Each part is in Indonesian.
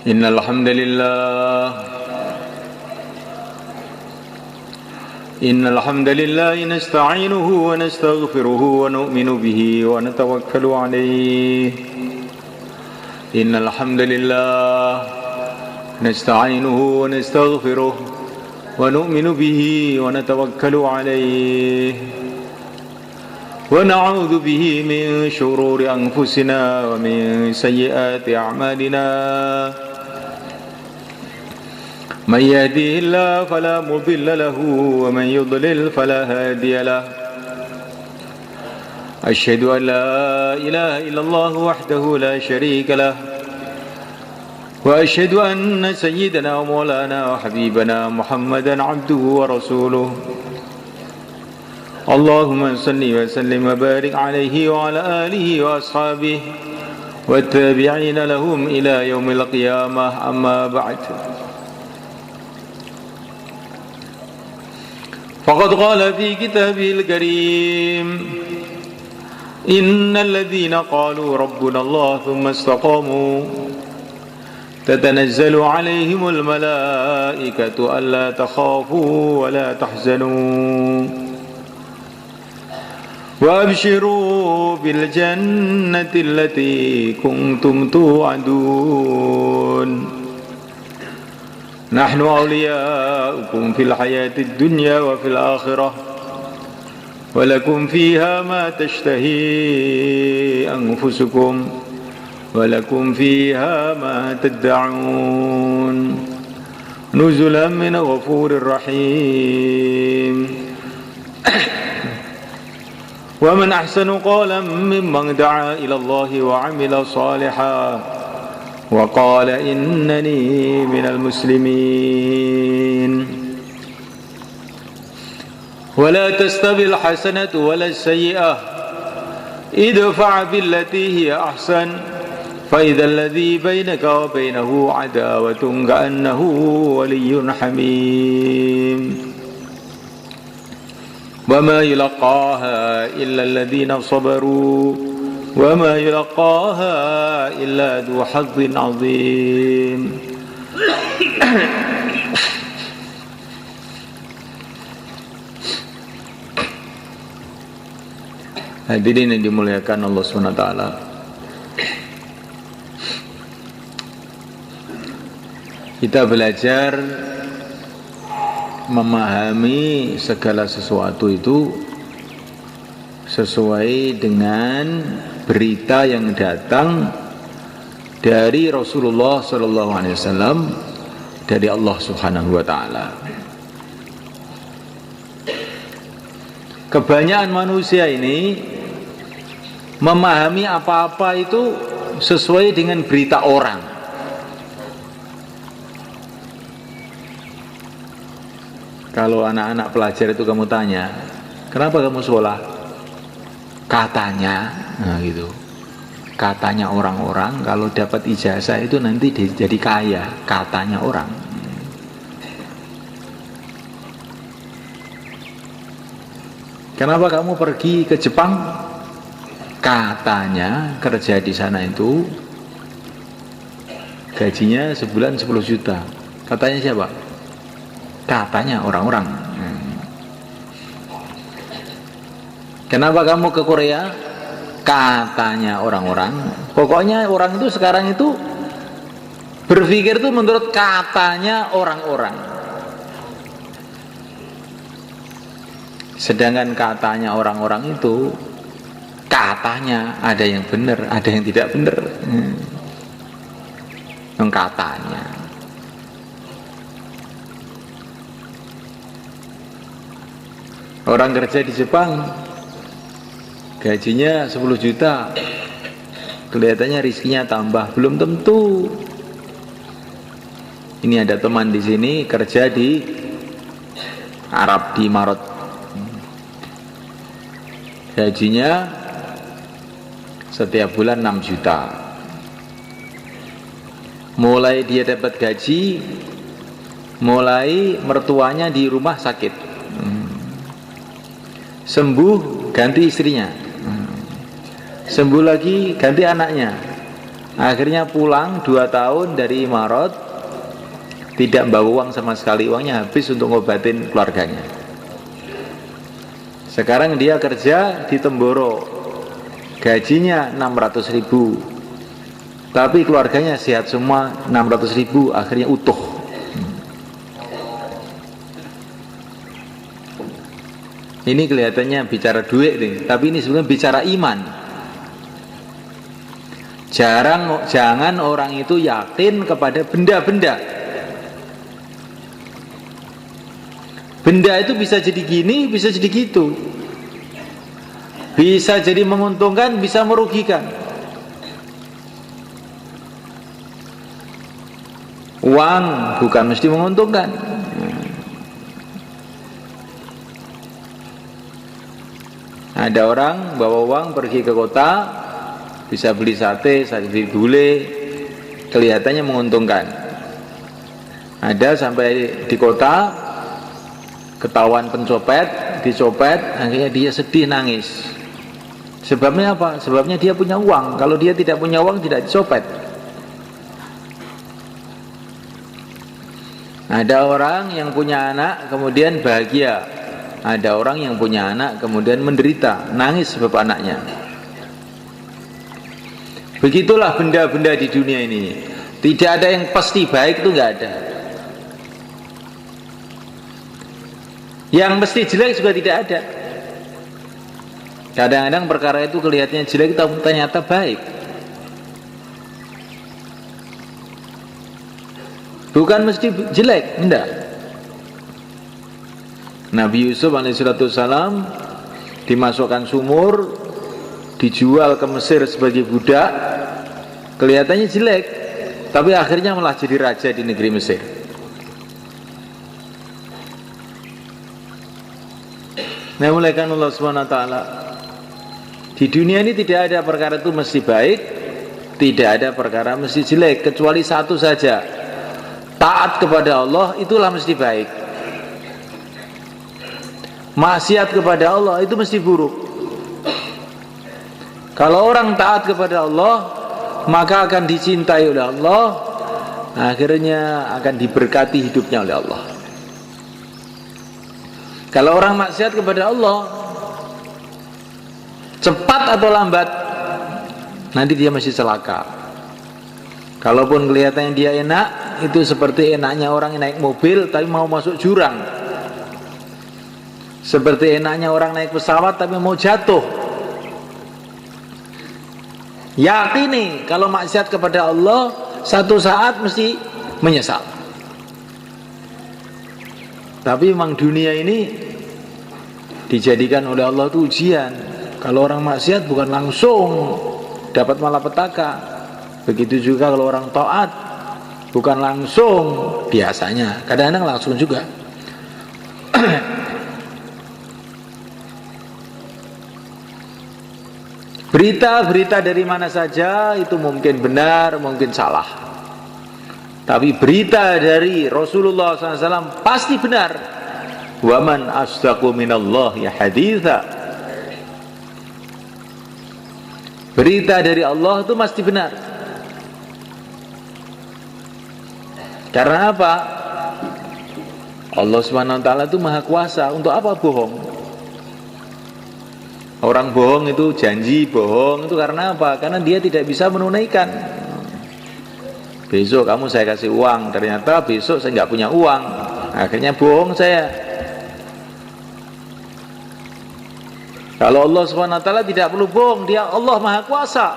إن الحمد لله نستعينه ونستغفره ونؤمن به ونتوكل عليه إن الحمد لله نستعينه ونستغفره ونؤمن به ونتوكل عليه ونعوذ به من شرور أنفسنا ومن سيئات أعمالنا من يهديه الله فلا مضل له ومن يضلل فلا هادي له أشهد أن لا إله إلا الله وحده لا شريك له وأشهد أن سيدنا ومولانا وحبيبنا محمدا عبده ورسوله اللهم صل وسلم وبارك عليه وعلى آله وأصحابه والتابعين لهم إلى يوم القيامة أما بعد فقد قال في كتابه الكريم إن الذين قالوا ربنا الله ثم استقاموا تتنزل عليهم الملائكة ألا تخافوا ولا تحزنوا وأبشروا بالجنة التي كنتم توعدون نحن أولياؤكم في الحياة الدنيا وفي الآخرة ولكم فيها ما تشتهي أنفسكم ولكم فيها ما تدعون نزلا من غفور رحيم ومن أحسن قولا ممن دعا إلى الله وعمل صالحا وقال إنني من المسلمين ولا تستوي الحسنة ولا السيئة ادفع بالتي هي أحسن فإذا الذي بينك وبينه عداوة كأنه ولي حميم وما يلقاها إلا الذين صبروا وما يلقاها إلا ذو حظ عظيم Hadirin yang dimuliakan Allah SWT, kita belajar memahami segala sesuatu itu sesuai dengan berita yang datang dari Rasulullah SAW dari Allah Subhanahu wa Ta'ala. Kebanyakan manusia ini memahami apa-apa itu sesuai dengan berita orang. Kalau anak-anak pelajar itu kamu tanya, kenapa kamu sholat? Katanya, nah gitu. Katanya orang-orang kalau dapat ijazah itu nanti jadi kaya. Katanya orang. Kenapa kamu pergi ke Jepang? Katanya kerja di sana itu gajinya sebulan 10 juta. Katanya siapa? Katanya orang-orang. Kenapa kamu ke Korea? Katanya orang-orang. Pokoknya orang itu sekarang itu berpikir itu menurut katanya orang-orang. Sedangkan katanya orang-orang itu katanya ada yang benar, ada yang tidak benar. Yang katanya. Orang kerja di Jepang gajinya 10 juta, kelihatannya rizkinya tambah, belum tentu. Ini ada teman di sini kerja di Arab, di Maret, gajinya setiap bulan 6 juta. Mulai dia dapat gaji, mulai mertuanya di rumah sakit, sembuh ganti istrinya, sembuh lagi ganti anaknya, Akhirnya pulang 2 tahun dari Imarat, tidak bawa uang sama sekali, uangnya habis untuk ngobatin keluarganya. Sekarang dia kerja di Temboro, gajinya 600.000, tapi keluarganya sehat semua, 600.000 akhirnya utuh. Ini kelihatannya bicara duit nih, tapi ini sebenarnya bicara iman. Jangan orang itu yakin kepada benda-benda. Benda itu bisa jadi gini, bisa jadi gitu. Bisa jadi menguntungkan, bisa merugikan. Uang bukan mesti menguntungkan. Ada orang bawa uang pergi ke kota, bisa beli sate, beli gulai, kelihatannya menguntungkan. Ada sampai di kota, ketahuan pencopet, dicopet, akhirnya dia sedih, nangis. Sebabnya apa? Sebabnya dia punya uang. Kalau dia tidak punya uang, tidak dicopet. Ada orang yang punya anak kemudian bahagia. Ada orang yang punya anak kemudian menderita, nangis sebab anaknya. Begitulah benda-benda di dunia ini. Tidak ada yang pasti baik, itu nggak ada. Yang mesti jelek juga tidak ada. Kadang-kadang perkara itu kelihatannya jelek tapi ternyata baik. Bukan mesti jelek, enggak. Nabi Yusuf alaihissalam dimasukkan sumur, dijual ke Mesir sebagai budak, kelihatannya jelek, tapi akhirnya malah jadi raja di negeri Mesir. Nah, mulai kan Allah SWT, di dunia ini tidak ada perkara itu mesti baik, tidak ada perkara mesti jelek, kecuali satu saja, taat kepada Allah itulah mesti baik. Maksiat kepada Allah itu mesti buruk. Kalau orang taat kepada Allah, maka akan dicintai oleh Allah, akhirnya akan diberkati hidupnya oleh Allah. Kalau orang maksiat kepada Allah, cepat atau lambat nanti dia masih celaka. Kalaupun kelihatannya dia enak, itu seperti enaknya orang yang naik mobil tapi mau masuk jurang. Seperti enaknya orang naik pesawat tapi mau jatuh. Yakini kalau maksiat kepada Allah, satu saat mesti menyesal. Tapi memang dunia ini dijadikan oleh Allah itu ujian. Kalau orang maksiat bukan langsung dapat malapetaka. Begitu juga kalau orang taat, bukan langsung, biasanya kadang-kadang langsung juga. Berita-berita dari mana saja itu mungkin benar, mungkin salah. Tapi berita dari Rasulullah SAW pasti benar. Waman asdaqu minallahi haditha. Berita dari Allah itu pasti benar. Karena apa? Allah SWT itu maha kuasa. Untuk apa bohong? Orang bohong itu janji bohong itu karena apa? Karena dia tidak bisa menunaikan. Besok kamu saya kasih uang, ternyata besok saya nggak punya uang, akhirnya bohong saya. Kalau Allah SWT tidak perlu bohong, dia Allah maha kuasa.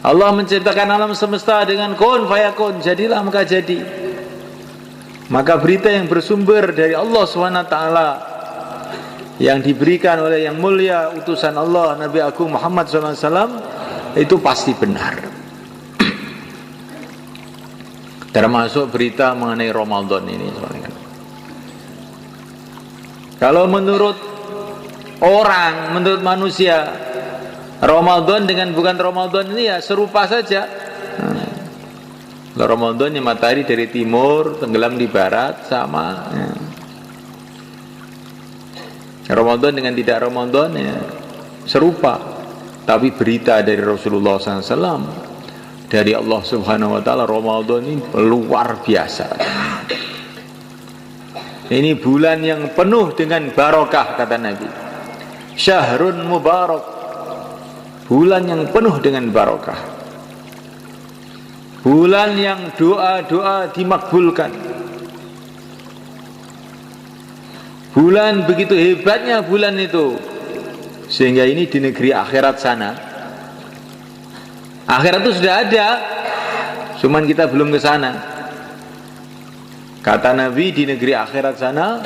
Allah menciptakan alam semesta dengan kun fayakun, jadilah maka jadi. Maka berita yang bersumber dari Allah SWT yang diberikan oleh yang mulia utusan Allah Nabi Agung Muhammad SAW itu pasti benar. Termasuk berita mengenai Ramadan ini. Kalau menurut orang, menurut manusia, Ramadan dengan bukan Ramadan ini ya serupa saja. Ramadan yang matahari dari timur tenggelam di barat sama ya. Ramadan dengan tidak Ramadan ya serupa. Tapi berita dari Rasulullah SAW, dari Allah Subhanahu wa Ta'ala, Ramadan ini luar biasa. Ini bulan yang penuh dengan barokah, kata Nabi. Syahrun mubarak, bulan yang penuh dengan barokah, bulan yang doa-doa dimakbulkan, bulan begitu hebatnya bulan itu, sehingga ini di negeri akhirat sana, akhirat itu sudah ada, cuman kita belum ke sana. Kata Nabi, di negeri akhirat sana,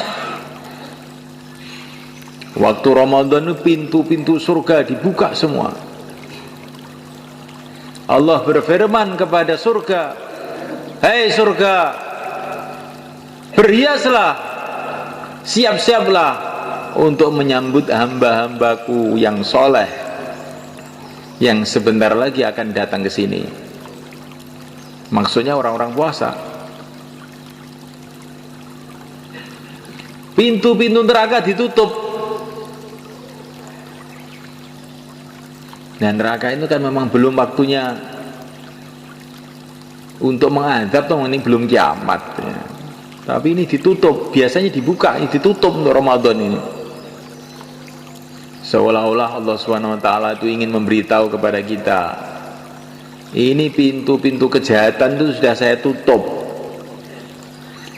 waktu Ramadan itu pintu-pintu surga dibuka semua. Allah berfirman kepada surga, "Hei surga, berhiaslah, siap-siaplah untuk menyambut hamba-hambaku yang soleh, yang sebentar lagi akan datang ke sini." Maksudnya orang-orang puasa. Pintu-pintu neraka ditutup. Dan neraka itu kan memang belum waktunya untuk mengadab, toh ini belum kiamat ya. Tapi ini ditutup, biasanya dibuka, ini ditutup untuk Ramadan ini. Seolah-olah Allah Subhanahu wa Ta'ala itu ingin memberitahu kepada kita, ini pintu-pintu kejahatan itu sudah saya tutup,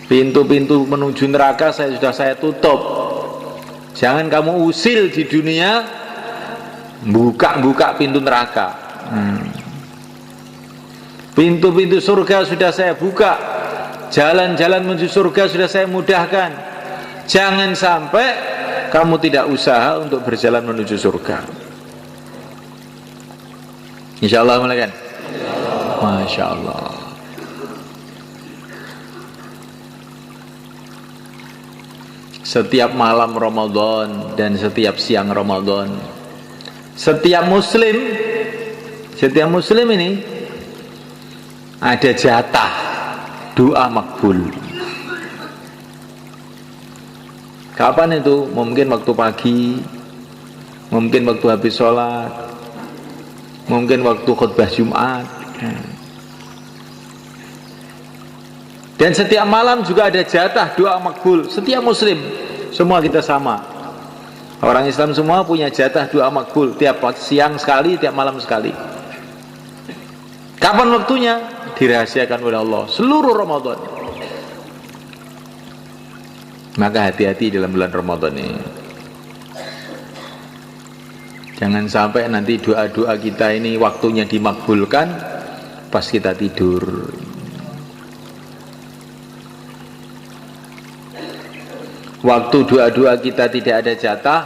pintu-pintu menuju neraka sudah saya tutup. Jangan kamu usil di dunia, buka-buka pintu neraka. Pintu-pintu surga sudah saya buka, jalan-jalan menuju surga sudah saya mudahkan. Jangan sampai kamu tidak usaha untuk berjalan menuju surga. Insyaallah, mulai kan? Masya Allah. Setiap malam Ramadan dan setiap siang Ramadan, setiap muslim ini ada jatah doa makbul. Kapan itu? Mungkin waktu pagi, mungkin waktu habis sholat, mungkin waktu khutbah Jumat. Dan setiap malam juga ada jatah doa makbul. Setiap muslim, semua kita sama. Orang Islam semua punya jatah doa makbul, tiap siang sekali, tiap malam sekali. Kapan waktunya? Dirahasiakan oleh Allah seluruh Ramadan. Maka hati-hati dalam bulan Ramadan ini. Jangan sampai nanti doa-doa kita ini waktunya dimakbulkan pas kita tidur. Waktu doa-doa kita tidak ada jatah,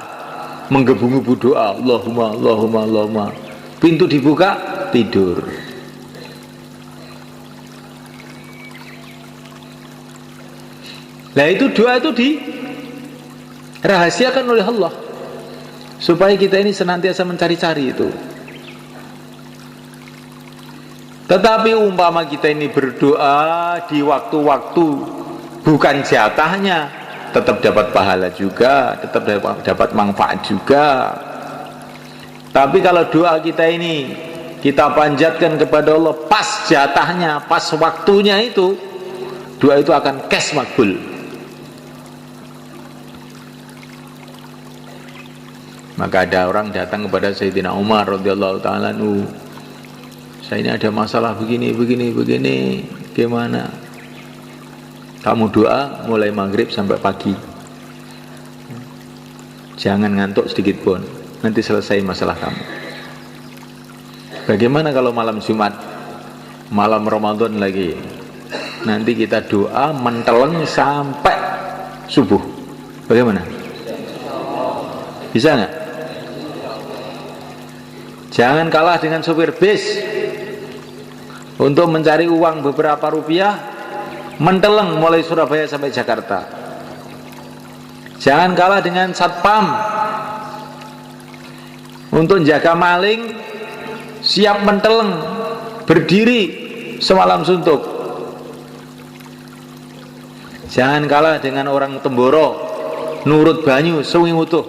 menggebu-gebu doa, Allahumma, Allahumma, Allahumma. Pintu dibuka, tidur. Nah itu doa itu dirahasiakan oleh Allah, supaya kita ini senantiasa mencari-cari itu. Tetapi umpama kita ini berdoa di waktu-waktu bukan jatahnya, tetap dapat pahala juga, tetap dapat manfaat juga. Tapi kalau doa kita ini kita panjatkan kepada Allah pas jatahnya, pas waktunya itu, doa itu akan kes makbul. Maka ada orang datang kepada Sayyidina Umar radhiyallahu ta'ala anhu, saya ini ada masalah begini, gimana? Kamu doa mulai maghrib sampai pagi, jangan ngantuk sedikit pun, nanti selesai masalah kamu. Bagaimana kalau malam Jumat, malam Ramadan lagi, nanti kita doa menteleng sampai subuh, bagaimana? Bisa nggak? Jangan kalah dengan sopir bis untuk mencari uang beberapa rupiah, menteleng mulai Surabaya sampai Jakarta. Jangan kalah dengan satpam untuk jaga maling, siap menteleng, berdiri semalam suntuk. Jangan kalah dengan orang Temboro, nurut banyu sewengi utuh.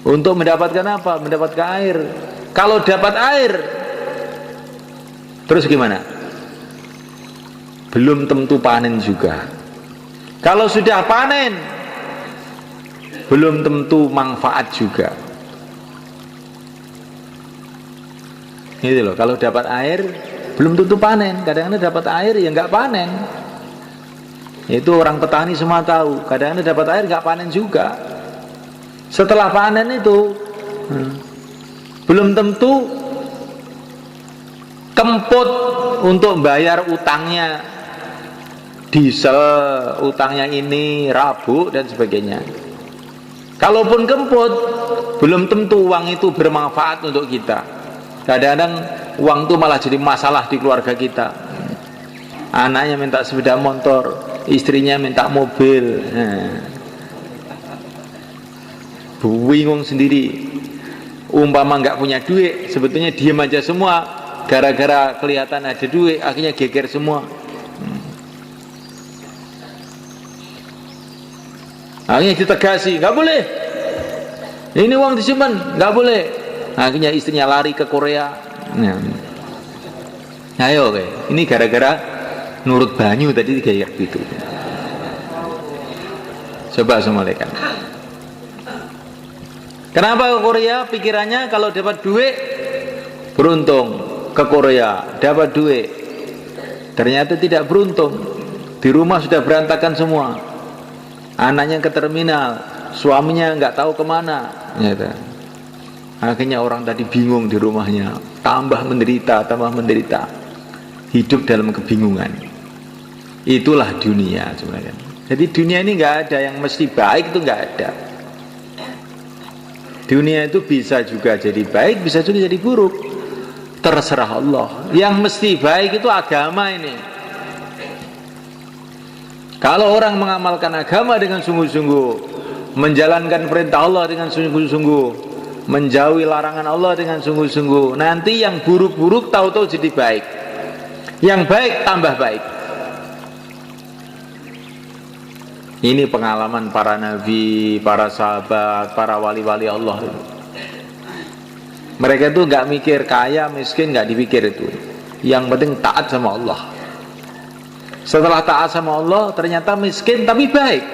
Untuk mendapatkan apa? Mendapatkan air. Kalau dapat air, terus gimana? Belum tentu panen juga. Kalau sudah panen, belum tentu manfaat juga. Gitu loh. Kalau dapat air, belum tentu panen. Kadang-kadang dapat air ya nggak panen. Itu orang petani semua tahu. Kadang-kadang dapat air nggak panen juga. Setelah panen itu belum tentu kemput untuk bayar utangnya, diesel, utangnya ini, rabuk dan sebagainya. Kalaupun kemput, belum tentu uang itu bermanfaat untuk kita. Kadang-kadang uang itu malah jadi masalah di keluarga kita. Anaknya minta sepeda motor, istrinya minta mobil. Bingung sendiri. Umpama nggak punya duit, sebetulnya diam aja semua. Gara-gara kelihatan ada duit, akhirnya geger semua. Akhirnya ditegasi, nggak boleh. Ini uang disimpan, nggak boleh. Akhirnya istrinya lari ke Korea. Ayo, oke. Ini gara-gara nurut banyu tadi kayak gitu. Coba semalekan. Kenapa ke Korea? Pikirannya kalau dapat duit beruntung. Ke Korea dapat duit, ternyata tidak beruntung. Di rumah sudah berantakan semua. Anaknya ke terminal, suaminya nggak tahu kemana. Gitu. Akhirnya orang tadi bingung di rumahnya, tambah menderita, hidup dalam kebingungan. Itulah dunia sebenarnya. Jadi dunia ini nggak ada yang mesti baik, itu nggak ada. Dunia itu bisa juga jadi baik, bisa juga jadi buruk. Terserah Allah. Yang mesti baik itu agama ini. Kalau orang mengamalkan agama dengan sungguh-sungguh, menjalankan perintah Allah dengan sungguh-sungguh, menjauhi larangan Allah dengan sungguh-sungguh, nanti yang buruk-buruk tahu-tahu jadi baik, yang baik tambah baik. Ini pengalaman para nabi, para sahabat, para wali-wali Allah itu. Mereka itu nggak mikir kaya miskin, nggak dipikir itu. Yang penting taat sama Allah. Setelah taat sama Allah, ternyata miskin tapi baik.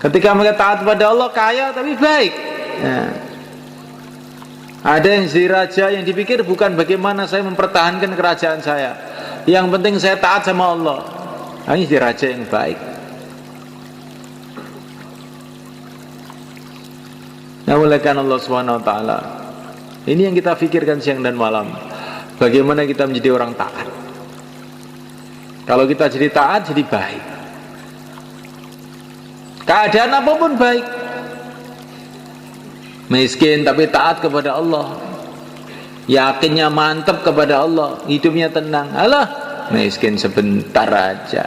Ketika mereka taat pada Allah, kaya tapi baik. Nah, ada yang jadi raja, yang dipikir bukan bagaimana saya mempertahankan kerajaan saya. Yang penting saya taat sama Allah. Ini jadi raja yang baik. Namuliakan Allah SWT. Ini yang kita pikirkan siang dan malam. Bagaimana kita menjadi orang taat. Kalau kita jadi taat, jadi baik. Keadaan apapun baik. Miskin tapi taat kepada Allah. Yakinnya mantap kepada Allah. Hidupnya tenang. Alah, miskin sebentar aja.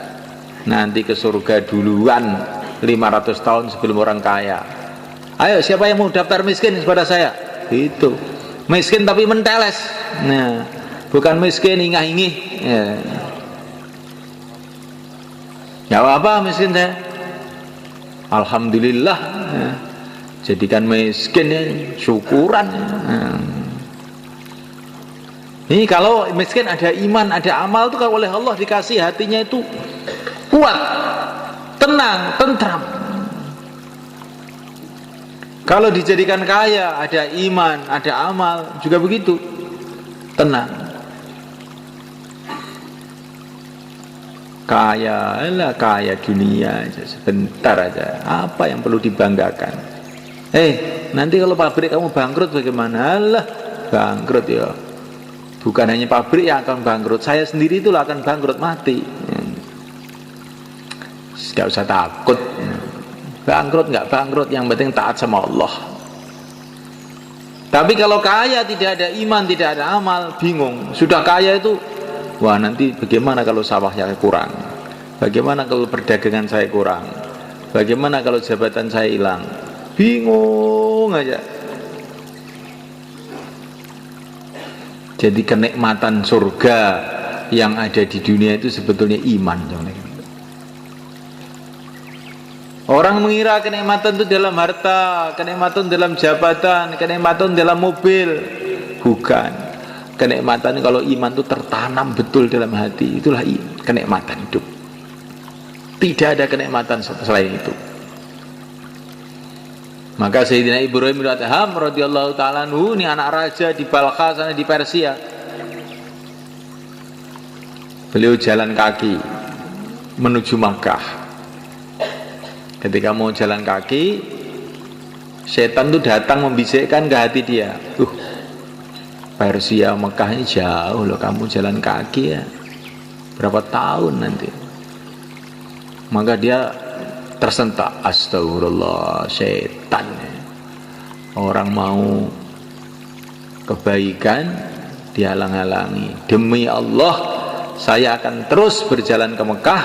Nanti ke surga duluan 500 tahun sebelum orang kaya. Ayo, siapa yang mau daftar miskin kepada saya? Itu. Miskin tapi menteles. Nah, bukan miskin ingah-ingih. Ya apa miskin saya? Alhamdulillah. Jadikan miskin ya, syukuran. Ini kalau miskin ada iman, ada amal itu kalau oleh Allah dikasih hatinya itu kuat, tenang, tentram. Kalau dijadikan kaya, ada iman, ada amal, juga begitu, tenang. Kaya, lah kaya dunia aja, sebentar aja. Apa yang perlu dibanggakan? Nanti kalau pabrik kamu bangkrut bagaimana? Lah, bangkrut ya. Bukan hanya pabrik yang akan bangkrut, saya sendiri itulah akan bangkrut, mati. Gak usah takut. Bangkrut nggak bangkrut, yang penting taat sama Allah. Tapi kalau kaya tidak ada iman, tidak ada amal, bingung. Sudah kaya itu, wah nanti bagaimana kalau sawahnya kurang? Bagaimana kalau perdagangan saya kurang? Bagaimana kalau jabatan saya hilang? Bingung aja. Jadi kenikmatan surga yang ada di dunia itu sebetulnya iman. Orang mengira kenikmatan itu dalam harta, kenikmatan dalam jabatan, kenikmatan dalam mobil. Bukan. Kenikmatan kalau iman itu tertanam betul dalam hati, itulah kenikmatan hidup. Tidak ada kenikmatan selain itu. Maka Sayyidina Ibrahim bin Adham radhiyallahu ta'ala anhu, ini anak raja di Balkha sana di Persia. Beliau jalan kaki menuju Makkah. Ketika mau jalan kaki, setan itu datang membisikkan ke hati dia. Persia Mekah ini jauh loh, kamu jalan kaki ya. Berapa tahun nanti? Maka dia tersentak, astagfirullah, setan. Orang mau kebaikan dihalang-halangi. Demi Allah, saya akan terus berjalan ke Mekah.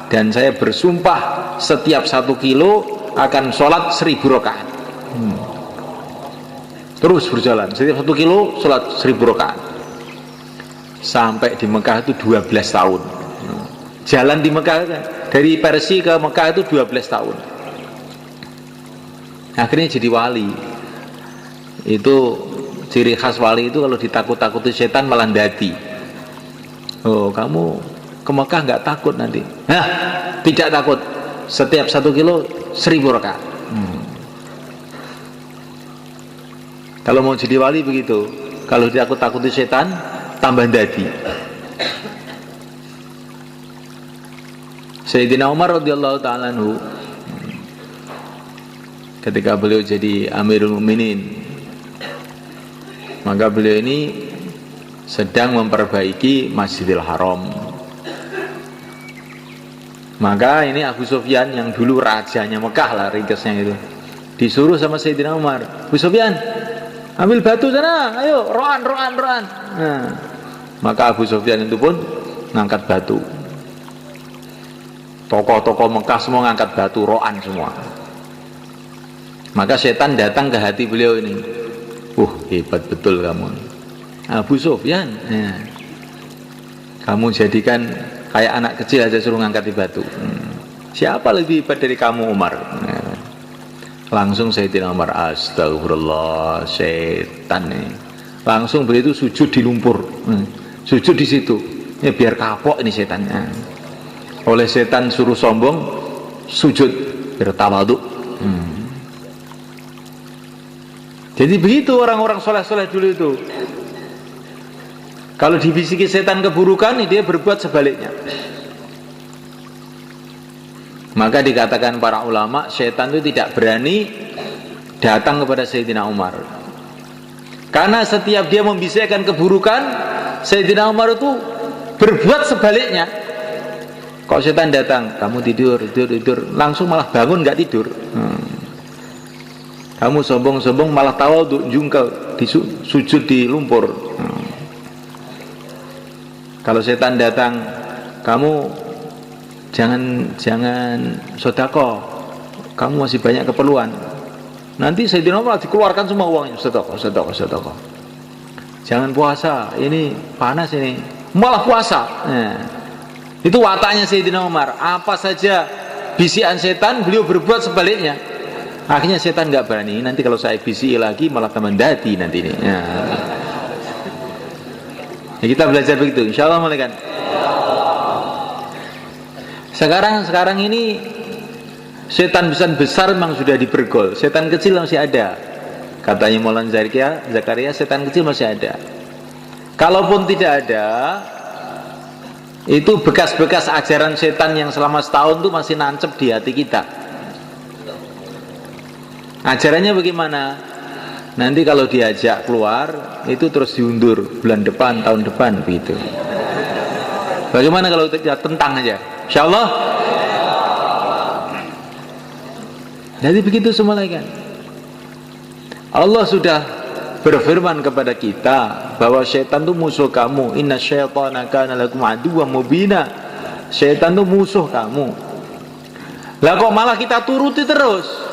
Dan saya bersumpah setiap 1 kilo akan sholat 1000 rakaat. Terus berjalan setiap 1 kilo sholat 1000 rakaat. Sampai di Mekah itu 12 tahun. Jalan di Mekah dari Persia ke Mekah itu 12 tahun. Akhirnya jadi wali. Itu ciri khas wali itu kalau ditakut-takuti setan malah dadi. Oh, kamu ke Mekah nggak takut nanti? Nah, tidak takut. Setiap 1 kilo 1000 rakaat. Kalau mau jadi wali begitu. Kalau ditakut-takuti setan, tambah dadi. Sayyidina Umar radhiyallahu ta'ala anhu, ketika beliau jadi Amirul Mukminin, maka beliau ini sedang memperbaiki Masjidil Haram. Maka ini Abu Sufyan yang dulu rajanya Mekah lah, ringkesnya itu, disuruh sama Sayyidina Umar, Abu Sufyan, ambil batu sana, ayo, roan. Nah, maka Abu Sufyan itu pun ngangkat batu. Tokoh-tokoh Mekah semua ngangkat batu, roan semua. Maka setan datang ke hati beliau ini. Hebat betul kamu, Abu Sufyan. Nah, kamu jadikan kayak anak kecil aja suruh ngangkat batu. Siapa lebih hebat dari kamu, Umar? Nah, langsung Sayyidina Umar, astagfirullah, setan nih. Langsung beliau itu sujud di lumpur. Sujud di situ. Ya biar kapok ini setannya. Oleh setan suruh sombong, sujud bertawadhu. Jadi begitu orang-orang soleh-soleh dulu itu. Kalau dibisiki setan keburukan, dia berbuat sebaliknya. Maka dikatakan para ulama, setan itu tidak berani datang kepada Sayyidina Umar. Karena setiap dia membisikkan keburukan, Sayyidina Umar itu berbuat sebaliknya. Kalau setan datang, kamu tidur, langsung malah bangun nggak tidur. Kamu sombong-sombong malah tawadhu, jungkel, sujud di lumpur. Kalau setan datang, kamu jangan sedekah, kamu masih banyak keperluan. Nanti Sayyidina Umar dikeluarkan semua uangnya, sedekah. Jangan puasa, ini panas ini, malah puasa. Nah, itu wataknya Sayyidina Umar. Apa saja bisikan setan, beliau berbuat sebaliknya. Akhirnya setan nggak berani. Nanti kalau saya bisiki lagi malah tambah dadi nanti ini. Ya, kita belajar begitu. Insya Allah mulai kan. Sekarang ini setan besar memang sudah dibergol. Setan kecil masih ada. Katanya Maulana Zakaria, setan kecil masih ada. Kalaupun tidak ada, itu bekas-bekas ajaran setan yang selama setahun itu masih nancep di hati kita. Ajarannya bagaimana? Nanti kalau diajak keluar, itu terus diundur bulan depan, tahun depan, begitu. Bagaimana kalau kita tentang aja? Insya Allah. Jadi begitu semua lagi kan. Allah sudah berfirman kepada kita bahwa syaitan itu musuh kamu. Inna syaitana kana lakum aduwwan mubina. Syaitan itu musuh kamu. Lah kok malah kita turuti terus?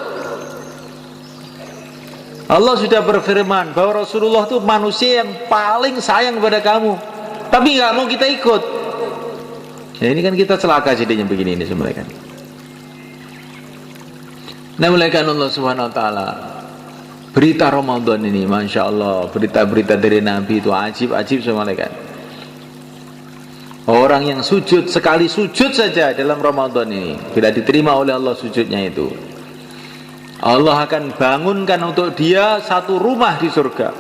Allah sudah berfirman bahwa Rasulullah itu manusia yang paling sayang kepada kamu, tapi nggak mau kita ikut. Ya ini kan kita celaka jadinya begini ini sebenarnya kan. Muliakan Allah Subhanahu wa taala. Berita Ramadan ini, Masya Allah, berita-berita dari Nabi itu ajib-ajib semua, malaikat. Orang yang sujud, sekali sujud saja dalam Ramadan ini, bila diterima oleh Allah sujudnya itu, Allah akan bangunkan untuk dia satu rumah di surga,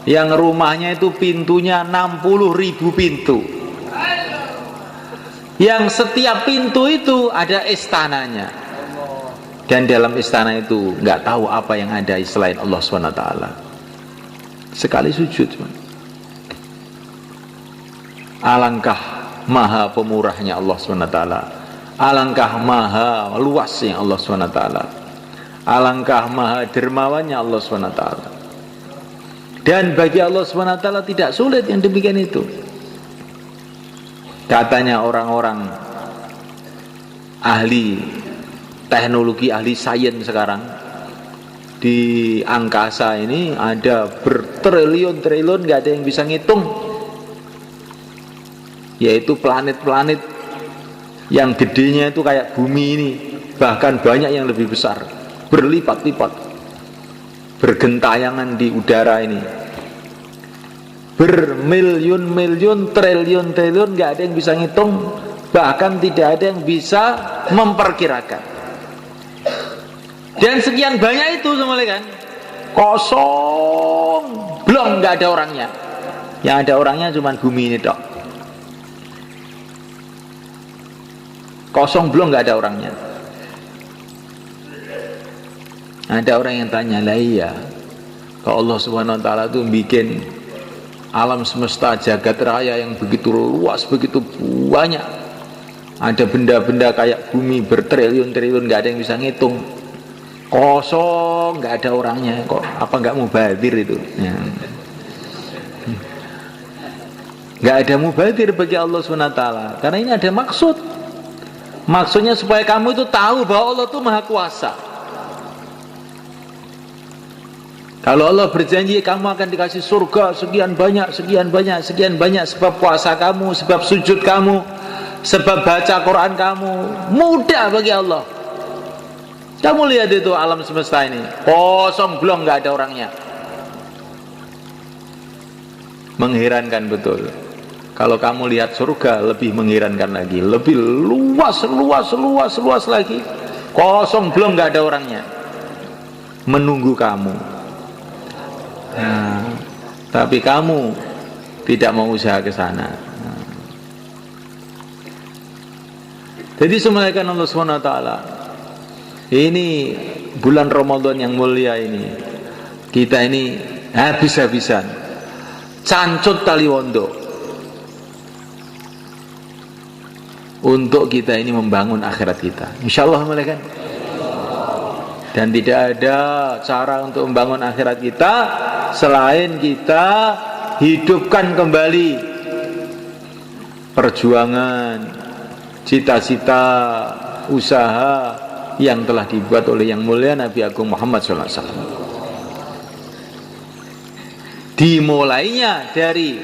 yang rumahnya itu pintunya 60.000 pintu, yang setiap pintu itu ada istananya, dan dalam istana itu nggak tahu apa yang ada selain Allah SWT. Sekali sujud, alangkah maha pemurahnya Allah SWT, alangkah maha luasnya Allah SWT, alangkah maha dermawannya Allah SWT. Dan bagi Allah SWT tidak sulit yang demikian itu. Katanya orang-orang ahli teknologi, ahli sains sekarang, di angkasa ini ada bertriliun-triliun, gak ada yang bisa ngitung, yaitu planet-planet yang gedenya itu kayak bumi ini, bahkan banyak yang lebih besar, berlipat-lipat, bergentayangan di udara ini, bermiliun-miliun, triliun-triliun, gak ada yang bisa ngitung, bahkan tidak ada yang bisa memperkirakan. Dan sekian banyak itu semuanya kan kosong, belum, gak ada orangnya. Yang ada orangnya cuma bumi ini dok, kosong, belum, gak ada orangnya. Ada orang yang tanya, lah iya, kalau Allah Subhanahu wa taala itu bikin alam semesta jagat raya yang begitu luas, begitu banyak, ada benda-benda kayak bumi bertriliun-triliun, gak ada yang bisa ngitung, kosong, gak ada orangnya, kok apa gak mubadir itu ya. Gak ada mubadir bagi Allah Subhanahu wa taala, karena ini ada maksud. Maksudnya supaya kamu itu tahu bahwa Allah itu maha kuasa. Kalau Allah berjanji kamu akan dikasih surga sekian banyak, sekian banyak, sekian banyak, sebab puasa kamu, sebab sujud kamu, sebab baca Quran kamu, mudah bagi Allah. Kamu lihat itu alam semesta ini kosong, belum, gak ada orangnya. Mengherankan betul. Kalau kamu lihat surga, lebih mengherankan lagi, lebih luas lagi, kosong, belum, gak ada orangnya, menunggu kamu. Nah, tapi kamu tidak mau usaha ke sana. Jadi semuanya Allah Subhanahu wa taala, ini bulan Ramadan yang mulia ini, kita ini habis-habisan cancut tali wondo untuk kita ini membangun akhirat kita, insyaallah malaikat. Dan tidak ada cara untuk membangun akhirat kita selain kita hidupkan kembali perjuangan, cita-cita, usaha yang telah dibuat oleh yang mulia Nabi Agung Muhammad SAW. Dimulainya dari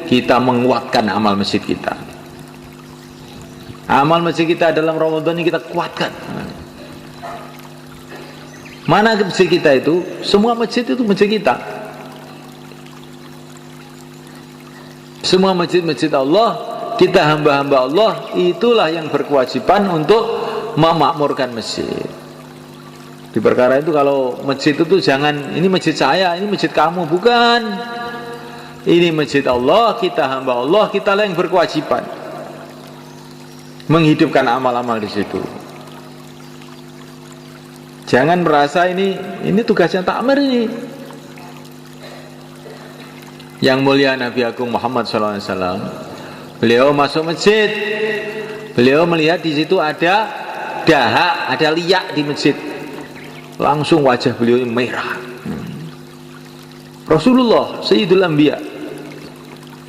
kita menguatkan amal masjid kita. Amal masjid kita dalam Ramadan ini kita kuatkan. Mana masjid kita itu? Semua masjid itu masjid kita. Semua masjid-masjid Allah, kita hamba-hamba Allah, itulah yang berkewajiban untuk memakmurkan masjid. Di perkara itu kalau masjid itu jangan, ini masjid saya, ini masjid kamu, bukan. Ini masjid Allah, kita hamba Allah, kita lah yang berkewajiban menghidupkan amal-amal di situ. Jangan merasa ini tugasnya takmir ini. Yang mulia Nabi Agung Muhammad SAW, beliau masuk masjid, beliau melihat di situ ada dahak, ada liak di masjid. Langsung wajah beliau merah. Rasulullah Sayyidul Anbiya,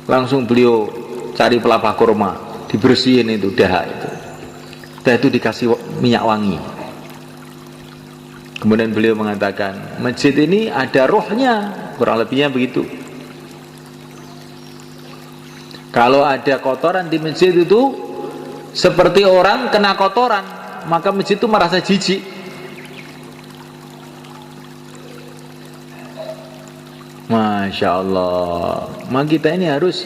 langsung beliau cari pelapa kurma, dibersihin itu dahak itu. Setelah itu dikasih minyak wangi. Kemudian beliau mengatakan, masjid ini ada rohnya, kurang lebihnya begitu. Kalau ada kotoran di masjid itu seperti orang kena kotoran, maka masjid itu merasa jijik. Masya Allah. Maka kita ini harus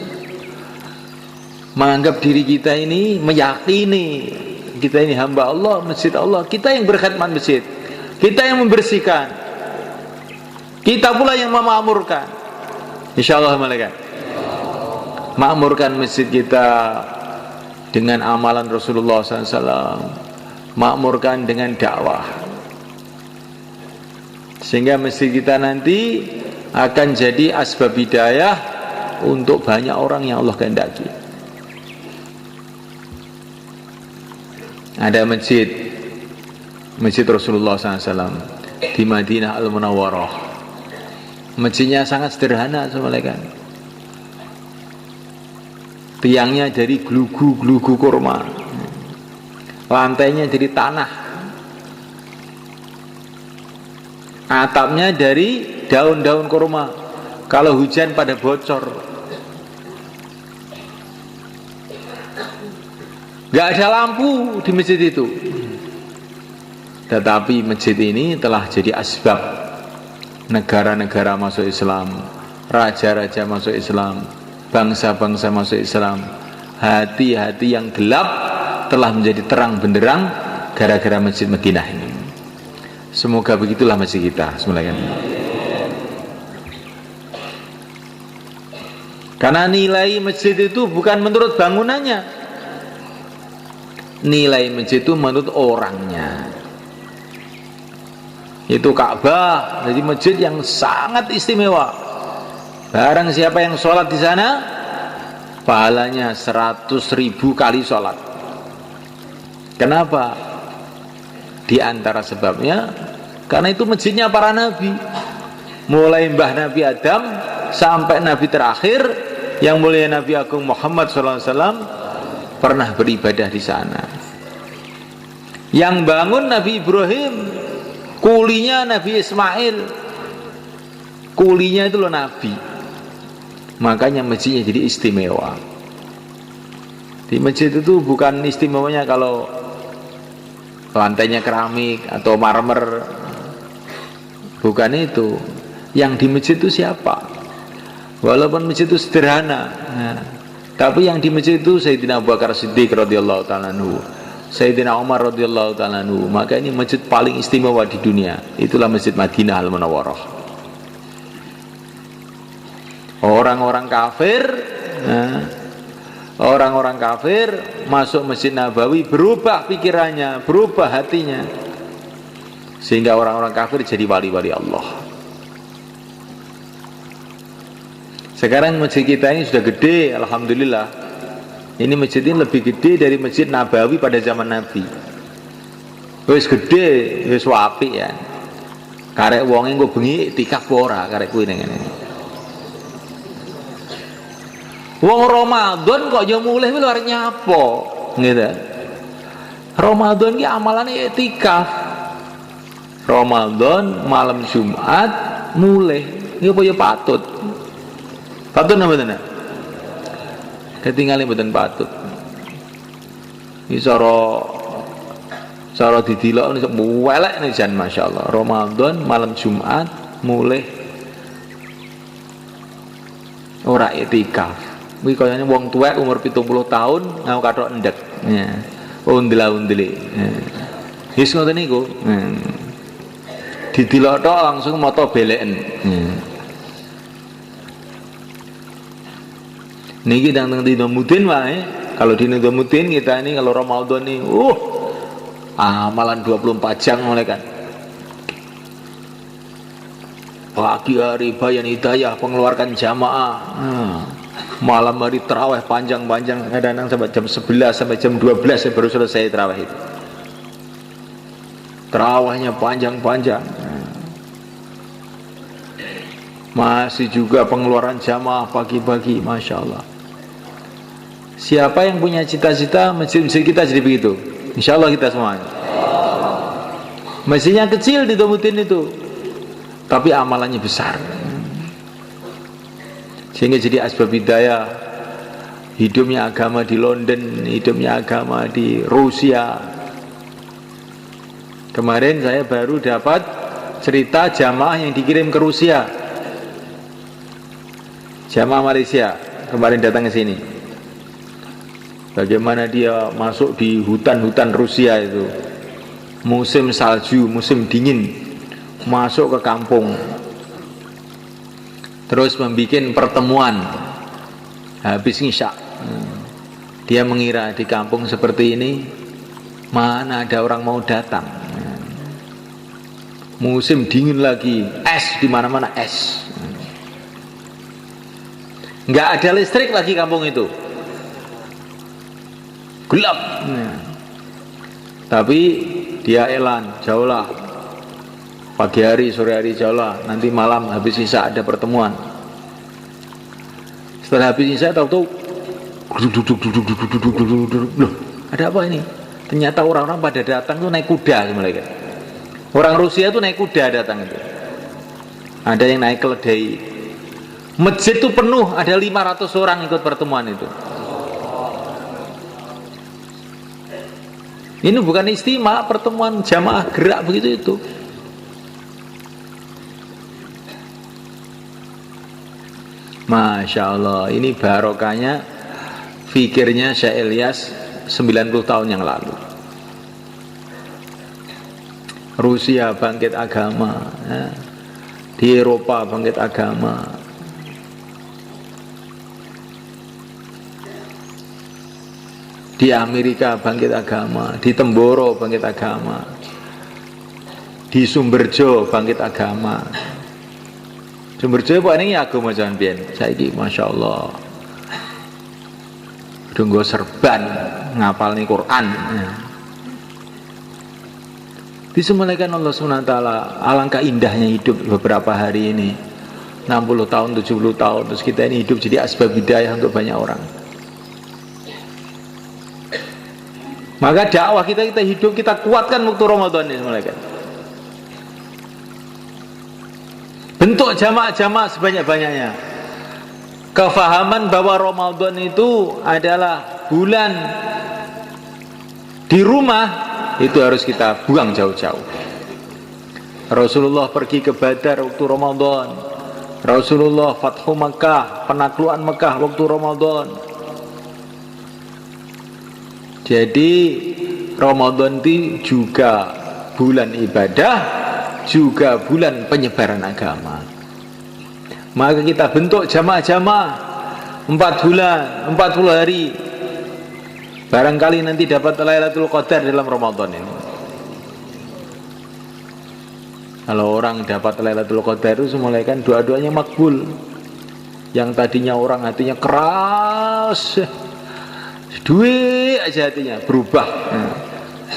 menganggap diri kita ini, meyakini kita ini hamba Allah, masjid Allah. Kita yang berkhidmat masjid, kita yang membersihkan, kita pula yang memakmurkan. Insya Allah malaikat makmurkan masjid kita dengan amalan Rasulullah SAW, makmurkan dengan dakwah, sehingga masjid kita nanti akan jadi asbab hidayah untuk banyak orang yang Allah kehendaki. Ada masjid Rasulullah SAW di Madinah Al-Munawwarah. Masjidnya sangat sederhana, saudara. Tiangnya dari gelugu kurma, lantainya dari tanah, atapnya dari daun-daun kurma. Kalau hujan pada bocor. Gak ada lampu di masjid itu. Tetapi masjid ini telah jadi asbab negara-negara masuk Islam, raja-raja masuk Islam, bangsa-bangsa masuk Islam. Hati-hati yang gelap telah menjadi terang benderang gara-gara masjid Madinah ini. Semoga begitulah masjid kita. Bismillahirrahmanirrahim. Karena nilai masjid itu bukan menurut bangunannya, nilai masjid itu menurut orangnya. Itu Ka'bah, jadi masjid yang sangat istimewa. Barang siapa yang sholat di sana, pahalanya 100.000 kali sholat. Kenapa? Di antara sebabnya, karena itu masjidnya para nabi. Mulai mbah Nabi Adam sampai Nabi terakhir yang mulia Nabi Agung Muhammad SAW pernah beribadah di sana. Yang bangun Nabi Ibrahim, kulinya Nabi Ismail, kulinya itu loh Nabi. Makanya masjidnya jadi istimewa. Di masjid itu bukan istimewanya kalau lantainya keramik atau marmer, bukan itu. Yang di masjid itu siapa? Walaupun masjid itu sederhana, tapi yang di masjid itu Sayyidina Abu Bakar Siddiq radhiyallahu ta'ala anhu, Sayyidina Umar radhiyallahu ta'ala anhu. Maka ini masjid paling istimewa di dunia. Itulah Masjid Madinah Al-Munawwarah. Orang-orang kafir masuk Masjid Nabawi, berubah pikirannya, berubah hatinya, sehingga orang-orang kafir jadi wali-wali Allah. Sekarang masjid kita ini sudah gede, alhamdulillah. Ini masjid ini lebih gede dari Masjid Nabawi pada zaman Nabi. Wis gede, wis apik ya. Karek wonge engko bengi iktikaf ora karek kuwi ngene. Wong Ramadan kok yo mulih kuwi arep nyapo, gitu. Ramadan ki amalane iktikaf. Ramadan malam Jumat mulih, iki apa ya patut. Patut napa mboten? Ketinggalan mboten patut. Iki cara didilok niku welek nih jan masyaallah. Ramadan malam Jumat mulih ora iktikaf. Kuwi kayane wong tuwek umur 70 tahun ngau kathok endek. Ya. Undel-undele. Wis ngoten niku. Didilok tok langsung mata beleken. Niki datang di Nizamuddin wae. Kalau di Nizamuddin kita ini kalau Ramadan nih, amalan 24 jam mulai kan. Pagi hari bayan hidayah pengeluarkan jamaah. Malam hari tarawih panjang-panjang, kadang-kadang sampai jam 11 sampai jam 12 saya baru selesai tarawih itu. Tarawihnya panjang-panjang. Masih juga pengeluaran jamaah pagi-pagi, masya Allah. Siapa yang punya cita-cita masjid-masjid kita jadi begitu? Insya Allah kita semuanya. Masjidnya kecil di Nizamuddin itu, tapi amalannya besar. Sehingga jadi asbab hidayah. Hidupnya agama di London, hidupnya agama di Rusia. Kemarin saya baru dapat cerita jamaah yang dikirim ke Rusia. Jamaah Malaysia kemarin datang ke sini. Bagaimana dia masuk di hutan-hutan Rusia itu, musim salju, musim dingin, masuk ke kampung, terus membuat pertemuan habis ngisya. Dia mengira di kampung seperti ini mana ada orang mau datang. Musim dingin lagi, es di mana-mana es. Nggak ada listrik lagi kampung itu, gelap. Tapi dia elan, jauhlah, pagi hari, sore hari jauhlah, nanti malam habis isya ada pertemuan. Setelah habis isya tahu-tahu loh, ada apa ini? Ternyata orang-orang pada datang tuh naik kuda mereka. Orang Rusia tuh naik kuda datang itu. Ada yang naik keledai. Masjid tuh penuh, ada 500 orang ikut pertemuan itu. Ini bukan istimewa, pertemuan jamaah gerak begitu itu. Masya Allah, ini barokahnya fikirnya Syekh Ilyas 90 tahun yang lalu. Rusia bangkit agama, ya. Di Eropa bangkit agama, di Amerika bangkit agama, di Temboro bangkit agama, di Sumberjo bangkit agama. Sumberjo apa ini agama jangan pian. Saiki Masya Allah dunggo serban ngapal nih Quran. Disemelekan Allah SWT. Alangkah indahnya hidup beberapa hari ini, 60 tahun, 70 tahun, terus kita ini hidup jadi asbab hidayah untuk banyak orang. Maka dakwah kita hidup, kita kuatkan waktu Ramadan ini semelekan. Bentuk jamaah-jamaah sebanyak-banyaknya. Kefahaman bahwa Ramadan itu adalah bulan di rumah, itu harus kita buang jauh-jauh. Rasulullah pergi ke Badar waktu Ramadan. Rasulullah Fathu Makkah, penaklukan Makkah waktu Ramadan. Jadi Ramadan itu juga bulan ibadah, juga bulan penyebaran agama. Maka kita bentuk jamaah-jamaah 4 bulan, 40 hari. Barangkali nanti dapat Lailatul Qadar dalam Ramadan ini. Kalau orang dapat Lailatul Qadar itu semula kan doa-doanya makbul. Yang tadinya orang hatinya keras, duit aja hatinya berubah.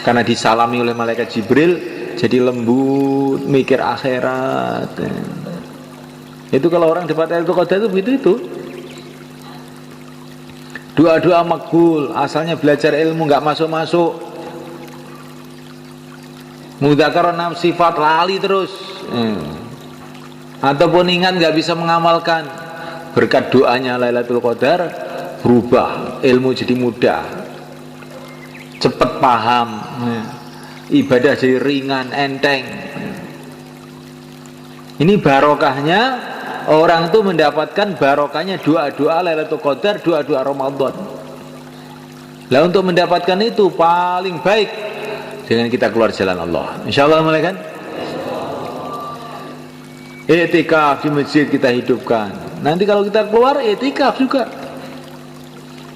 Karena disalami oleh malaikat Jibril, jadi lembut, mikir akhirat. Itu kalau orang dapat Lailatul Qadar itu begitu itu. Doa-doa makbul, asalnya belajar ilmu nggak masuk-masuk. Mudzakarah 6 sifat lali terus. Ataupun ingat nggak bisa mengamalkan. Berkat doanya Lailatul Qadar berubah, ilmu jadi mudah, cepat paham, ibadah jadi ringan, enteng. Ini barokahnya. Orang itu mendapatkan barokahnya doa-doa Lailatul Qadar, doa-doa Ramadan. Lah untuk mendapatkan itu paling baik dengan kita keluar jalan Allah. Insyaallah malaikat. I'tikaf di masjid kita hidupkan. Nanti kalau kita keluar i'tikaf juga.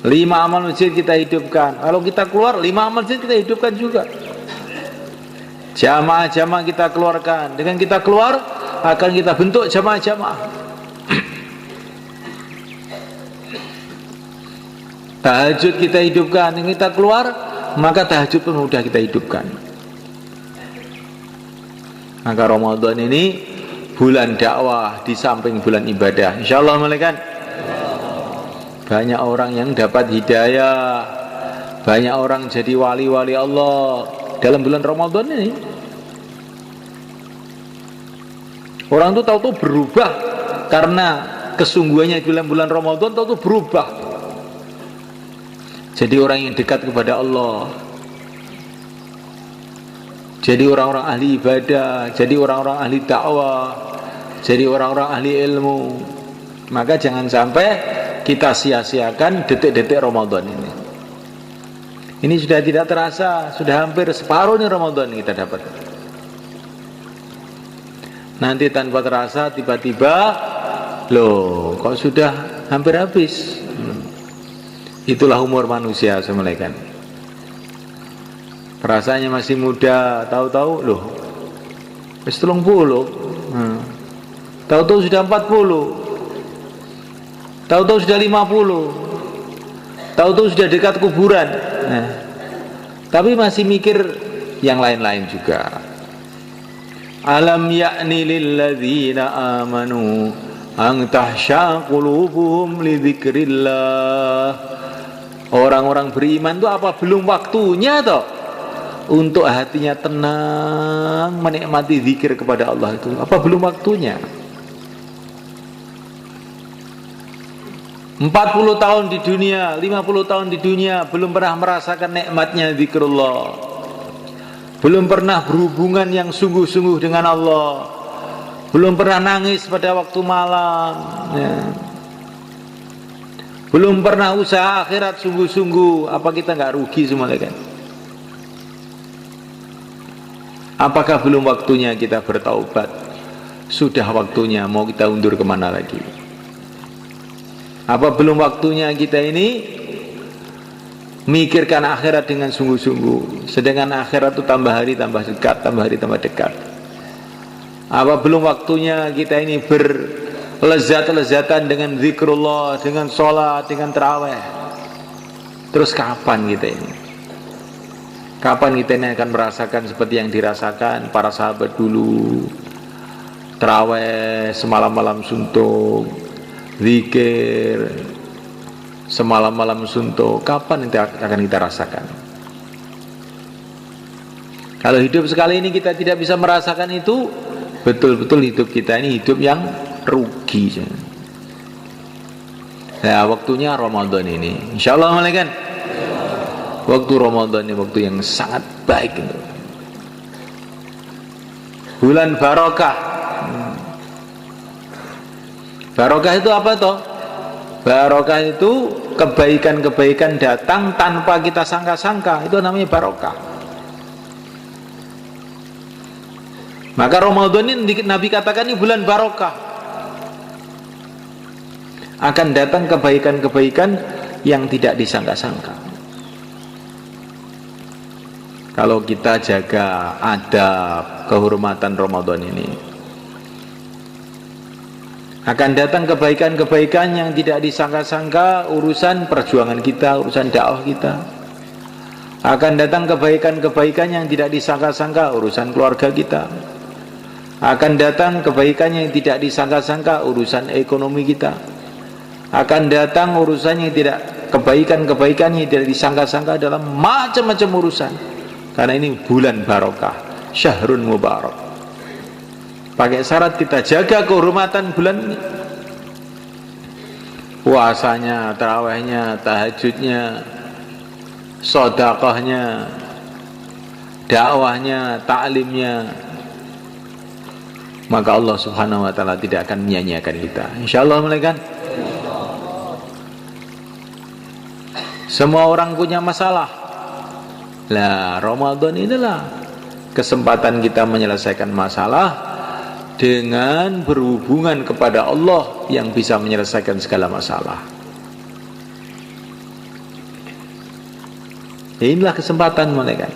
5 amal masjid kita hidupkan. Kalau kita keluar 5 amal masjid kita hidupkan juga. Jamaah-jamaah kita keluarkan. Dengan kita keluar akan kita bentuk jamaah-jamaah. Tahajud kita hidupkan, yang kita keluar maka tahajud pun mudah kita hidupkan. Maka Ramadan ini bulan dakwah di samping bulan ibadah. Insyaallah malaikat. Banyak orang yang dapat hidayah, banyak orang jadi wali-wali Allah dalam bulan Ramadan ini. Orang itu tahu-tahu berubah karena kesungguhannya dalam bulan Ramadan, tahu-tahu berubah. Jadi orang yang dekat kepada Allah, jadi orang-orang ahli ibadah, jadi orang-orang ahli dakwah, jadi orang-orang ahli ilmu. Maka jangan sampai kita sia-siakan detik-detik Ramadan ini. Ini sudah tidak terasa, sudah hampir separuh nih Ramadan kita dapat. Nanti tanpa terasa tiba-tiba, loh kok sudah hampir habis. Itulah umur manusia semalekan. Rasanya masih muda, tahu-tahu loh wis 30. Tahu-tahu sudah 40. Tahu-tahu sudah 50. Tahu-tahu sudah dekat kuburan. Nah, tapi masih mikir yang lain-lain juga. Alam ya'ni lilladzina amanu an tahsya qulubuhum li dzikrillah. Orang-orang beriman itu apa belum waktunya toh untuk hatinya tenang menikmati zikir kepada Allah itu? Apa belum waktunya? 40 tahun di dunia, 50 tahun di dunia belum pernah merasakan nikmatnya zikrullah. Belum pernah berhubungan yang sungguh-sungguh dengan Allah. Belum pernah nangis pada waktu malam ya. Belum pernah usaha akhirat sungguh-sungguh. Apa kita nggak rugi semua kan? Apakah belum waktunya kita bertaubat? Sudah waktunya, mau kita undur kemana lagi? Apa belum waktunya kita ini mikirkan akhirat dengan sungguh-sungguh? Sedangkan akhirat itu tambah hari tambah dekat, tambah hari tambah dekat. Apa belum waktunya kita ini berlezat-lezatan dengan zikrullah, dengan sholat, dengan tarawih? Terus kapan kita ini? Kapan kita ini akan merasakan seperti yang dirasakan para sahabat dulu? Tarawih semalam-malam suntuk, zikir semalam-malam suntuk. Kapan itu akan kita rasakan? Kalau hidup sekali ini kita tidak bisa merasakan itu, betul-betul hidup kita ini hidup yang rugi. Nah, waktunya Ramadan ini, insyaallah malaikat. Waktu Ramadan ini waktu yang sangat baik itu. Bulan barokah. Barokah itu apa toh? Barokah itu kebaikan-kebaikan datang tanpa kita sangka-sangka. Itu namanya barokah. Maka Ramadan ini Nabi katakan ini bulan barokah. Akan datang kebaikan-kebaikan yang tidak disangka-sangka. Kalau kita jaga adab kehormatan Ramadan ini, akan datang kebaikan-kebaikan yang tidak disangka-sangka. Urusan perjuangan kita, urusan dakwah kita. Akan datang kebaikan-kebaikan yang tidak disangka-sangka. Urusan keluarga kita. Akan datang kebaikan yang tidak disangka-sangka. Urusan ekonomi kita. Akan datang urusan yang tidak, kebaikan-kebaikan yang tidak disangka-sangka dalam macam-macam urusan. Karena ini bulan barokah, syahrun mubarak. Pakai syarat kita jaga kehormatan bulan ini. Puasanya, tarawihnya, tahajudnya, sedekahnya, dakwahnya, taklimnya. Maka Allah Subhanahu wa taala tidak akan menyia-nyiakan kita. Insyaallah malaikat. Semua orang punya masalah. Lah, Ramadan inilah kesempatan kita menyelesaikan masalah dengan berhubungan kepada Allah yang bisa menyelesaikan segala masalah. Inilah kesempatan malaikat.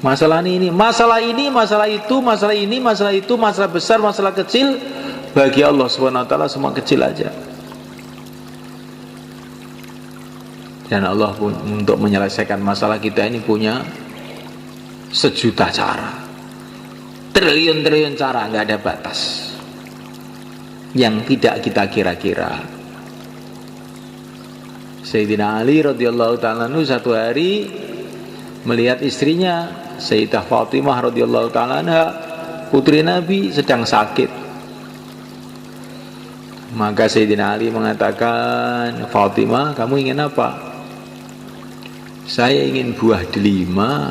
Masalah ini, masalah itu, masalah ini, masalah itu, masalah besar, masalah kecil, bagi Allah Subhanahu wa taala semua kecil aja. Dan Allah pun untuk menyelesaikan masalah kita ini punya sejuta cara, triliun-triliun cara, nggak ada batas yang tidak kita kira-kira. Sayyidina Ali radhiyallahu ta'ala anhu satu hari melihat istrinya Sayyidah Fatimah radhiyallahu ta'ala anha, putri Nabi, sedang sakit. Maka Sayyidina Ali mengatakan, Fatimah, kamu ingin apa? Saya ingin buah delima.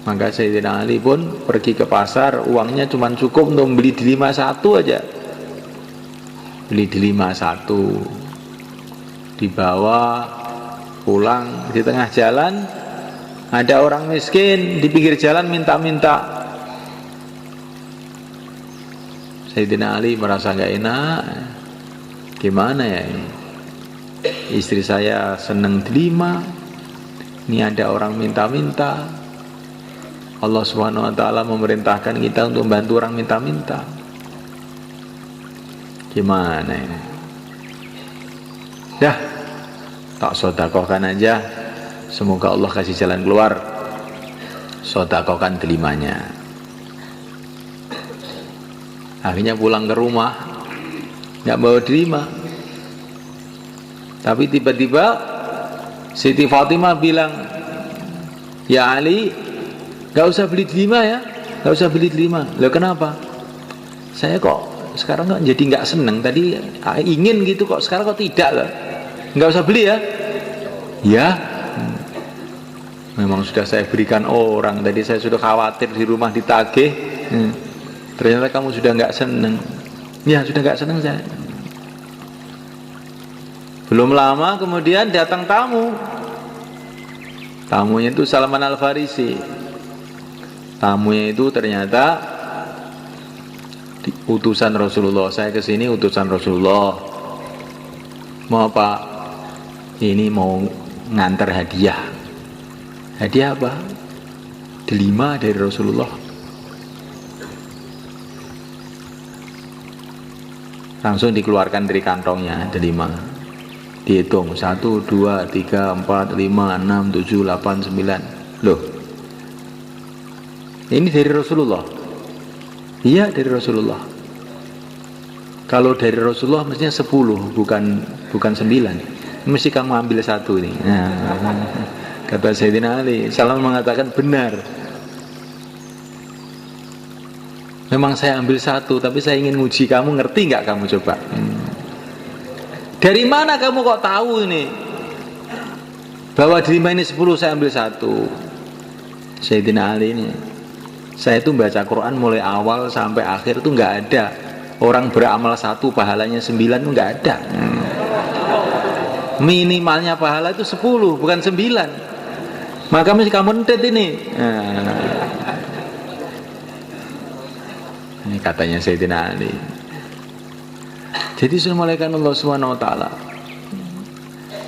Maka Sayyidina Ali pun pergi ke pasar, uangnya cuma cukup untuk beli delima satu aja. Beli delima satu, dibawa pulang. Di tengah jalan ada orang miskin di pinggir jalan minta-minta. Sayyidina Ali merasa gak enak. Gimana ya ini? Istri saya seneng delima, ini ada orang minta-minta. Allah Subhanahu wa ta'ala memerintahkan kita untuk membantu orang minta-minta. Gimana ini? Dah, tak sedekahkan aja. Semoga Allah kasih jalan keluar. Sedekahkan delimanya. Akhirnya pulang ke rumah, nggak bawa delima. Tapi tiba-tiba Siti Fatimah bilang, ya Ali, gak usah beli delima ya, gak usah beli delima. Loh kenapa? Saya kok sekarang kok jadi gak seneng. Tadi ingin gitu kok, sekarang kok tidak loh. Gak usah beli ya. Ya, memang sudah saya berikan orang. Tadi saya sudah khawatir di rumah ditagih. Ternyata kamu sudah gak seneng. Ya sudah gak seneng saya. Belum lama kemudian datang tamu. Tamunya itu Salman Al-Farisi. Tamunya itu ternyata utusan Rasulullah. Saya kesini utusan Rasulullah. Mau apa? Ini mau ngantar hadiah. Hadiah apa? Delima dari Rasulullah. Langsung dikeluarkan dari kantongnya delima. Dihitung 1, 2, 3, 4, 5, 6, 7, 8, 9. Loh, ini dari Rasulullah. Iya dari Rasulullah. Kalau dari Rasulullah mestinya 10, bukan 9. Mesti kamu ambil 1 ini. Nah, kata Sayyidina Ali, Salman mengatakan benar. Memang saya ambil 1, tapi saya ingin nguji kamu, ngerti nggak kamu coba? Dari mana kamu kok tahu ini? Bahwa delima ini 10, saya ambil 1. Sayyidina Ali ini, saya itu baca Quran mulai awal sampai akhir itu nggak ada orang beramal 1 pahalanya 9 itu nggak ada. Minimalnya pahala itu 10 bukan 9. Maka mesti kamu entet ini. Ini katanya Sayyidina Ali. Jadi sudah malaikat Allah Subhanahu wa ta'ala.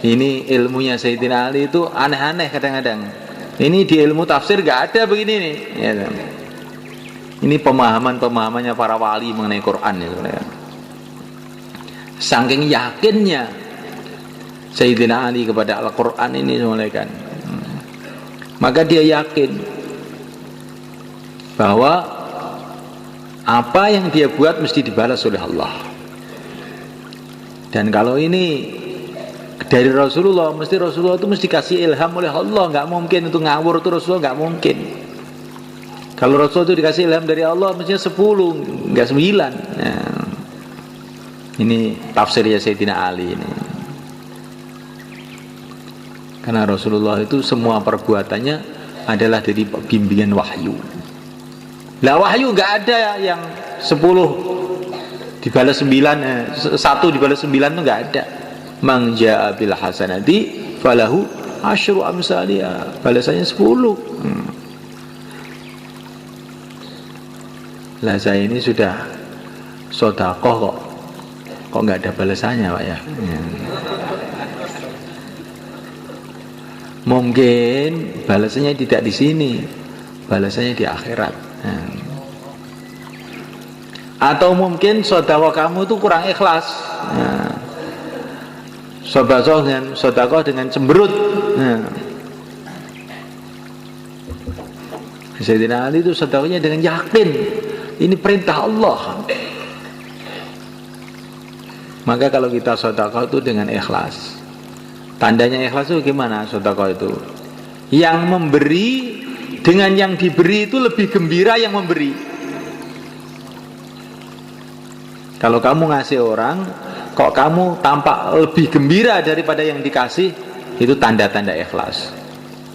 Ini ilmunya Sayyidina Ali itu aneh-aneh kadang-kadang. Ini di ilmu tafsir gak ada begini nih. Ya, ini pemahamannya para wali mengenai Quran ya. Saking yakinnya Sayyidina Ali kepada Al-Quran ini malaikat. Maka dia yakin bahwa apa yang dia buat mesti dibalas oleh Allah. Dan kalau ini dari Rasulullah, mesti Rasulullah itu mesti kasih ilham oleh Allah. Nggak mungkin itu ngawur, itu Rasulullah nggak mungkin. Kalau Rasulullah itu dikasih ilham dari Allah mestinya 10, nggak 9. Nah, ini tafsirnya Sayyidina Ali ini. Karena Rasulullah itu semua perbuatannya adalah dari bimbingan wahyu. Lah wahyu nggak ada yang 10 dibalas 9, 1 dibalas 9 itu nggak ada. Man jaa bil hasanati falahu asyru amsalha. Balasannya 10. Lah saya ini sudah sedekah kok nggak ada balasannya Pak ya. Mungkin balasannya tidak di sini, balasannya di akhirat. Atau mungkin sedekah kamu itu kurang ikhlas. Sedekah dengan cemberut. Sayyidina Ali itu sedekahnya dengan yakin. Ini perintah Allah. Maka kalau kita sedekah itu dengan ikhlas. Tandanya ikhlas itu gimana sedekah itu? Yang memberi dengan yang diberi itu lebih gembira yang memberi. Kalau kamu ngasih orang, kok kamu tampak lebih gembira daripada yang dikasih, itu tanda-tanda ikhlas.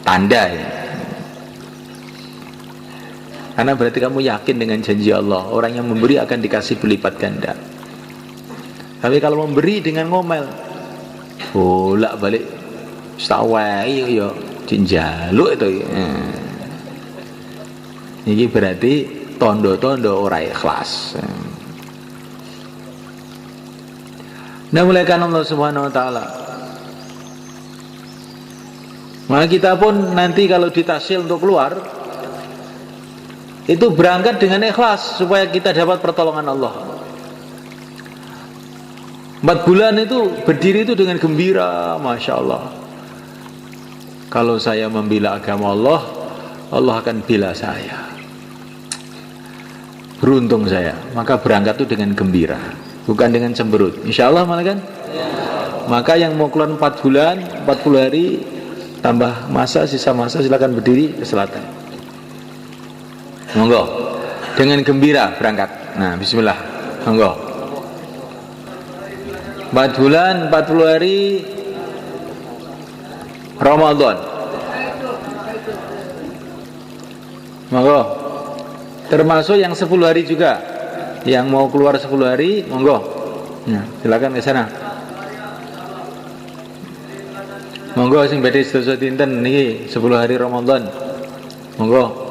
Tanda ya. Karena berarti kamu yakin dengan janji Allah, orang yang memberi akan dikasih berlipat ganda. Tapi kalau memberi dengan ngomel, bolak balik stawai yo jinjaluk itu. Ini berarti tondo-tondo ora ikhlas. Nah, mulaikan Allah Subhanahu wa taala. Maka kita pun nanti kalau ditasil untuk keluar, itu berangkat dengan ikhlas supaya kita dapat pertolongan Allah. 4 bulan itu berdiri itu dengan gembira, Masya Allah. Kalau saya membela agama Allah, Allah akan bela saya. Beruntung saya. Maka berangkat itu dengan gembira, bukan dengan cemberut. Insya Allah malah kan. Maka yang mau keluar 4 bulan, 40 hari, tambah masa, sisa masa, silakan berdiri ke selatan. Monggo, dengan gembira berangkat. Nah, bismillah, monggo. 4 bulan, 40 hari Ramadan. Monggo. Termasuk yang 10 hari juga. Yang mau keluar 10 hari, monggo. Nah, silakan ke sana. Monggo sing badhe sedasa dinten niki 10 hari Ramadan. Monggo.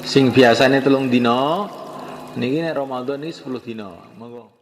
Sing biasane 3 dina, niki nek Ramadan iki 10 dina. Monggo.